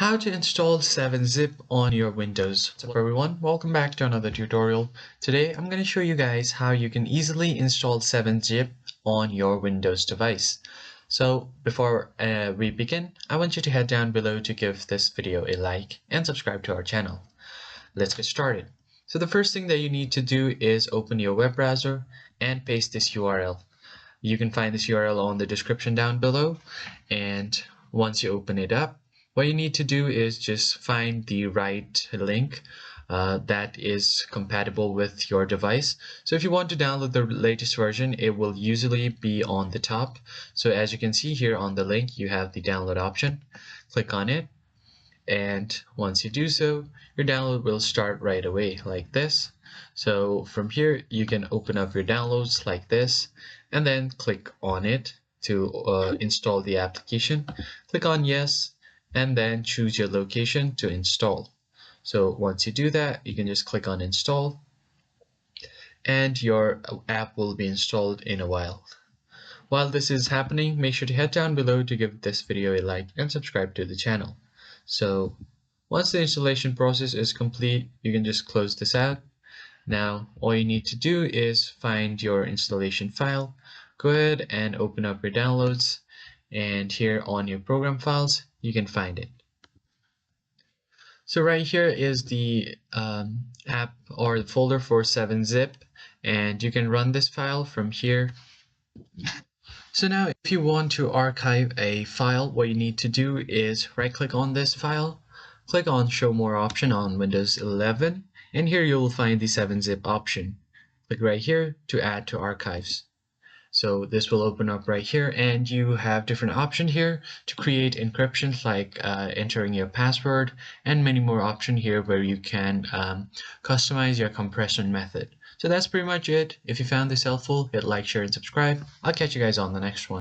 How to install 7-Zip on your Windows. What's up everyone, welcome back to another tutorial. Today I'm going to show you guys how you can easily install 7-Zip on your Windows device. So before we begin, I want you to head down below to give this video a like and subscribe to our channel. Let's get started. So the first thing that you need to do is open your web browser and paste this URL. You can find this URL on the description down below, and once you open it up, what you need to do is just find the right link that is compatible with your device. So if you want to download the latest version, it will usually be on the top. So as you can see here on the link, you have the download option. Click on it, and once you do so, your download will start right away like this. So from here, you can open up your downloads like this, and then click on it to install the application. Click on yes, and then choose your location to install. So once you do that, you can just click on install, and your app will be installed in a while. While this is happening, make sure to head down below to give this video a like and subscribe to the channel. So once the installation process is complete, you can just close this out. Now all you need to do is find your installation file, go ahead and open up your downloads, and here on your program files you can find it. So right here is the app or the folder for 7-Zip, and you can run this file from here. So now if you want to archive a file, what you need to do is right click on this file, click on show more option on Windows 11, and here you will find the 7-Zip option. Click right here to add to archives. So this will open up right here, and you have different options here to create encryptions like entering your password, and many more options here where you can customize your compression method. So that's pretty much it. If you found this helpful, hit like, share, and subscribe. I'll catch you guys on the next one.